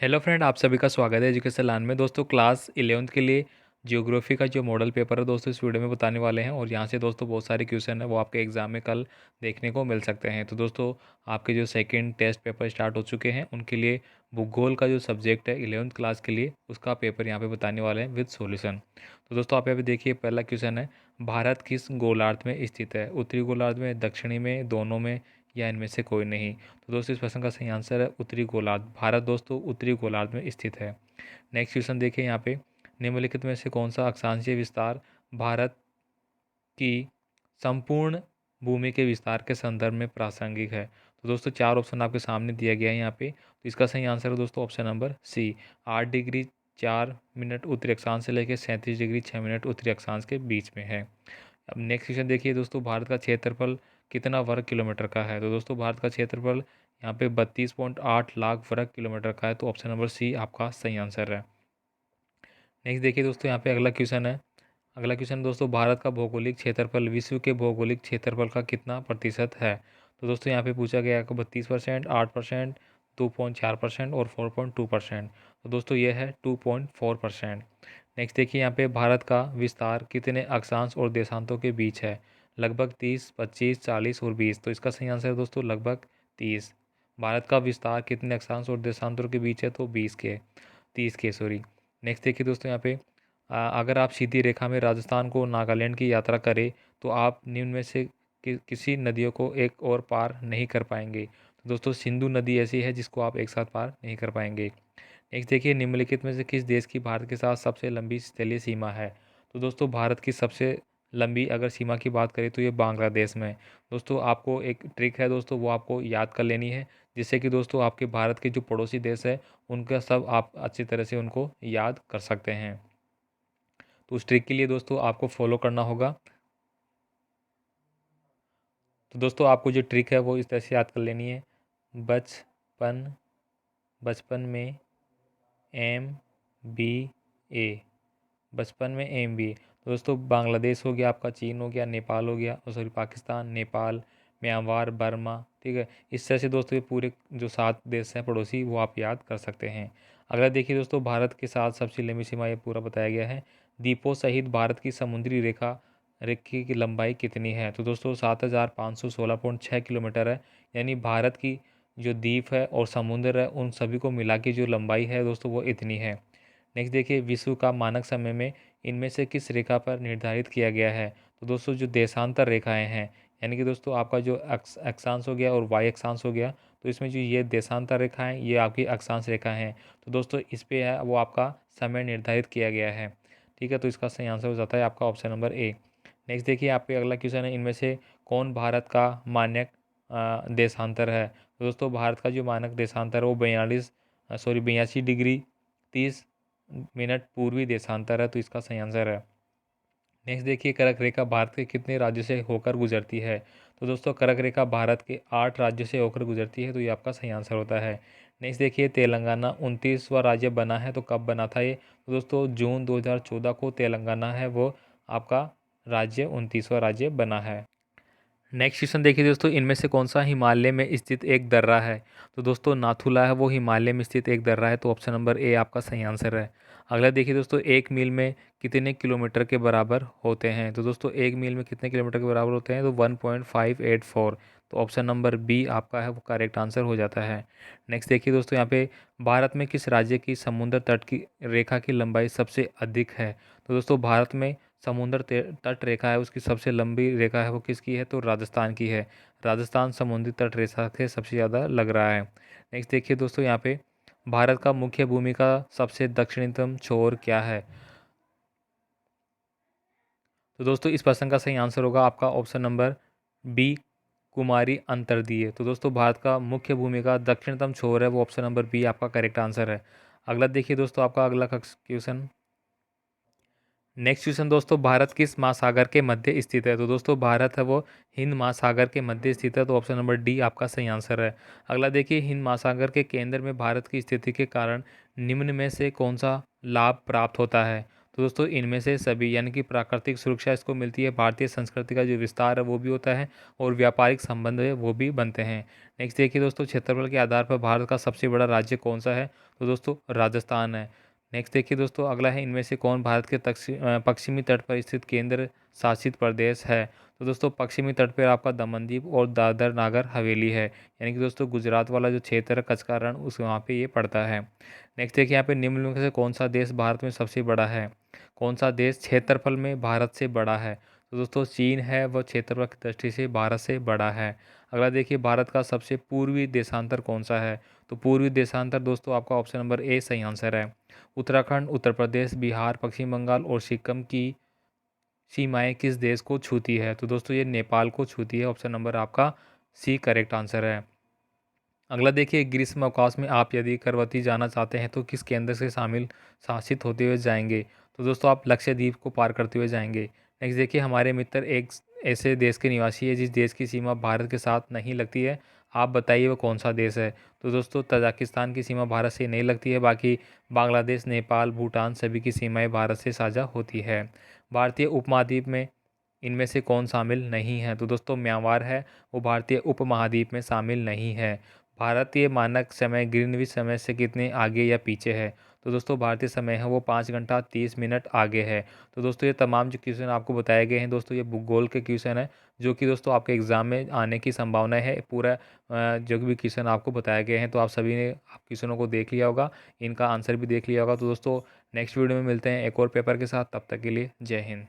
Hello friend, आप सभी का स्वागत है एजुकेशन लाइन में। दोस्तों क्लास 11th के लिए ज्योग्राफी का जो मॉडल पेपर है दोस्तों इस वीडियो में बताने वाले हैं। और यहाँ से दोस्तों बहुत सारे क्वेश्चन है वो आपके एग्जाम में कल देखने को मिल सकते हैं। तो दोस्तों आपके जो सेकंड टेस्ट पेपर स्टार्ट हो चुके हैं उनके लिए भूगोल का जो सब्जेक्ट है 11th क्लास के लिए उसका पेपर यहाँ पे बताने वाले हैं विद सॉल्यूशन। तो दोस्तों आप यहाँ पे देखिए, पहला क्वेश्चन है, भारत किस गोलार्ध में स्थित है? उत्तरी गोलार्ध में, दक्षिणी में, दोनों में, या इनमें से कोई नहीं? तो दोस्तों इस प्रश्न का सही आंसर है उत्तरी गोलार्ध। भारत दोस्तों उत्तरी गोलार्ध में स्थित है। नेक्स्ट क्वेश्चन देखिए यहाँ पे, निम्नलिखित में से कौन सा अक्षांशीय विस्तार भारत की संपूर्ण भूमि के विस्तार के संदर्भ में प्रासंगिक है? तो दोस्तों चार ऑप्शन आपके सामने दिया गया है यहाँ पे। तो इसका सही आंसर है दोस्तों option number C, 8 degree 4 minute उत्तरी अक्षांश से लेकर 37 डिग्री 6 मिनट उत्तरी अक्षांश के बीच में है। अब नेक्स्ट क्वेश्चन देखिए दोस्तों, भारत का क्षेत्रफल कितना वर्ग किलोमीटर का है? तो दोस्तों भारत का क्षेत्रफल यहाँ पे 32.8 लाख वर्ग किलोमीटर का है। तो ऑप्शन नंबर सी आपका सही आंसर है। नेक्स्ट देखिए दोस्तों, यहाँ पे अगला क्वेश्चन है। अगला क्वेश्चन दोस्तों, भारत का भौगोलिक क्षेत्रफल विश्व के भौगोलिक क्षेत्रफल का कितना प्रतिशत है? तो दोस्तों यहाँ पे पूछा गया है 32%, 8%, 2.4% और 4.2%। तो दोस्तों ये है 2.4%। नेक्स्ट देखिए यहाँ पे, भारत का विस्तार कितने अक्षांश और देशांतों के बीच है? लगभग 30, 25, 40 और 20। तो इसका सही आंसर है दोस्तों लगभग 30। भारत का विस्तार कितने अक्षांश और देशांतरों के बीच है? तो 30 के, सॉरी। नेक्स्ट देखिए दोस्तों यहाँ पे, अगर आप सीधी रेखा में राजस्थान को नागालैंड की यात्रा करें तो आप निम्न में से किसी नदियों को एक और पार नहीं कर पाएंगे? तो दोस्तों सिंधु नदी ऐसी है जिसको आप एक साथ पार नहीं कर पाएंगे। नेक्स्ट देखिए, निम्नलिखित में से किस देश की भारत के साथ सबसे लंबी स्थलीय सीमा है? तो दोस्तों भारत की सबसे लंबी अगर सीमा की बात करें तो ये बांग्लादेश में है। दोस्तों आपको एक ट्रिक है दोस्तों, वो आपको याद कर लेनी है, जिससे कि दोस्तों आपके भारत के जो पड़ोसी देश है उनका सब आप अच्छी तरह से उनको याद कर सकते हैं। तो उस ट्रिक के लिए दोस्तों आपको फॉलो करना होगा। तो दोस्तों आपको जो ट्रिक है वो इस तरह से याद कर लेनी है। बचपन बचपन में एम बी ए, बचपन में एम बी। तो दोस्तों बांग्लादेश हो गया आपका, चीन हो गया, नेपाल हो गया, sorry Pakistan, Nepal, Myanmar, Burma, ठीक है। इस तरह से दोस्तों ये पूरे जो 7 देश हैं पड़ोसी वो आप याद कर सकते हैं। अगला देखिए दोस्तों, भारत के साथ सबसे लंबी सीमा ये पूरा बताया गया है। द्वीपों सहित भारत की समुद्री रेखा की लंबाई कितनी है? तो दोस्तों 7516.6 किलोमीटर है। यानी भारत की जो द्वीप है और समुद्र है उन सभी को मिला के जो लंबाई है दोस्तों वो इतनी है। नेक्स्ट देखिए, विश्व का मानक समय में इनमें से किस रेखा पर निर्धारित किया गया है? तो दोस्तों जो देशांतर रेखाएं हैं, यानी कि दोस्तों आपका जो अक्षांश हो गया और वाई अक्षांश हो गया, तो इसमें जो ये देशांतर रेखाएं ये आपकी अक्षांश रेखा हैं। तो दोस्तों इस पे है वो आपका समय निर्धारित किया गया है। ठीक है, तो इसका सही आंसर हो जाता है आपका ऑप्शन नंबर ए। नेक्स्ट देखिए, आप पे अगला क्वेश्चन है, इनमें से कौन भारत का मानक देशांतर है? तो दोस्तों भारत का जो मानक देशांतर है वो 82 डिग्री 30 मिनट पूर्वी देशांतर है। तो इसका सही आंसर है। नेक्स्ट देखिए, कर्क रेखा भारत के कितने राज्यों से होकर गुजरती है? तो दोस्तों कर्क रेखा भारत के 8 राज्यों से होकर गुजरती है। तो ये आपका सही आंसर होता है। नेक्स्ट देखिए, तेलंगाना 29वां राज्य बना है, तो कब बना था ये? तो दोस्तों जून 2014 को तेलंगाना है वो आपका राज्य 29वां राज्य बना है। नेक्स्ट क्वेश्चन देखिए दोस्तों, इनमें से कौन सा हिमालय में स्थित एक दर्रा है? तो दोस्तों नाथुला है वो हिमालय में स्थित एक दर्रा है। तो ऑप्शन नंबर ए आपका सही आंसर है। अगला देखिए दोस्तों, 1 मील में कितने किलोमीटर के बराबर होते हैं? तो दोस्तों 1 मील में कितने किलोमीटर के बराबर होते हैं? तो 1.584। तो ऑप्शन नंबर बी आपका है वो करेक्ट आंसर हो जाता है। नेक्स्ट देखिए दोस्तों, यहाँ पे भारत में किस राज्य की समुद्र तट की रेखा की लंबाई सबसे अधिक है? तो दोस्तों भारत में समुद्र तट रेखा है उसकी सबसे लंबी रेखा है वो किसकी है? तो राजस्थान की है। राजस्थान समुद्री तट रेखा से सबसे ज़्यादा लग रहा है। नेक्स्ट देखिए दोस्तों, यहाँ पे भारत का मुख्य भूमि का सबसे दक्षिणतम छोर क्या है? तो दोस्तों इस प्रश्न का सही आंसर होगा आपका ऑप्शन नंबर बी, कुमारी अंतर्दीय। तो दोस्तों भारत का मुख्य भूमि का दक्षिणतम छोर है वो ऑप्शन नंबर बी आपका करेक्ट आंसर है। अगला देखिए दोस्तों, आपका अगला क्वेश्चन। नेक्स्ट क्वेश्चन दोस्तों, भारत किस महासागर के मध्य स्थित है? तो दोस्तों भारत है वो हिंद महासागर के मध्य स्थित है। तो ऑप्शन नंबर डी आपका सही आंसर है। अगला देखिए, हिंद महासागर के केंद्र में भारत की स्थिति के कारण निम्न में से कौन सा लाभ प्राप्त होता है? तो दोस्तों इनमें से सभी यानी कि प्राकृतिक सुरक्षा इसको मिलती है, भारतीय संस्कृति का जो विस्तार है वो भी होता है और व्यापारिक संबंध है वो भी बनते हैं। नेक्स्ट देखिए दोस्तों, क्षेत्रफल के आधार पर भारत का सबसे बड़ा राज्य कौन सा है? तो दोस्तों राजस्थान है। नेक्स्ट देखिए दोस्तों, अगला है इनमें से कौन भारत के पश्चिमी तट पर स्थित केंद्र शासित प्रदेश है? तो दोस्तों पश्चिमी तट पर आपका दमनदीप और दादर नागर हवेली है, यानी कि दोस्तों गुजरात वाला जो क्षेत्र है कच्छ का रण उस वहाँ पे ये पड़ता है। नेक्स्ट देखिए यहाँ पे निम्नलिखित में से कौन सा देश भारत में सबसे बड़ा है? कौन सा देश क्षेत्रफल में भारत से बड़ा है? तो दोस्तों चीन है, वह क्षेत्रफल की दृष्टि से भारत से बड़ा है। अगला देखिए, भारत का सबसे पूर्वी देशांतर कौन सा है? तो पूर्वी देशांतर दोस्तों आपका ऑप्शन नंबर ए सही आंसर है। उत्तराखंड, उत्तर प्रदेश, बिहार, पश्चिम बंगाल और सिक्किम की सीमाएं किस देश को छूती है? तो दोस्तों ये नेपाल को छूती है, ऑप्शन नंबर आपका सी करेक्ट आंसर है। अगला देखिए, ग्रीष्म अवकाश में आप यदि करवती जाना चाहते हैं तो किस केंद्र से शामिल शासित होते हुए जाएंगे? तो दोस्तों आप लक्षद्वीप को पार करते हुए जाएंगे। नेक्स्ट देखिए, हमारे मित्र एक ऐसे देश के निवासी है जिस देश की सीमा भारत के साथ नहीं लगती है, आप बताइए वो कौन सा देश है? तो दोस्तों तजाकिस्तान की सीमा भारत से नहीं लगती है, बाकी बांग्लादेश, नेपाल, भूटान सभी की सीमाएं भारत से साझा होती है। भारतीय उपमहाद्वीप में इनमें से कौन शामिल नहीं है? तो दोस्तों म्यांमार है, वो भारतीय उपमहाद्वीप में शामिल नहीं है। भारतीय मानक समय ग्रीनविच समय से कितने आगे या पीछे है? तो दोस्तों भारतीय समय है वो 5 घंटा 30 मिनट आगे है। तो दोस्तों ये तमाम जो क्वेश्चन आपको बताए गए हैं दोस्तों, ये भूगोल के क्वेश्चन है जो कि दोस्तों आपके एग्जाम में आने की संभावना है। पूरा जो भी क्वेश्चन आपको बताए गए हैं तो आप सभी ने आप क्वेश्चनों को देख लिया होगा, इनका आंसर भी देख लिया होगा। तो दोस्तों नेक्स्ट वीडियो में मिलते हैं एक और पेपर के साथ, तब तक के लिए जय हिंद।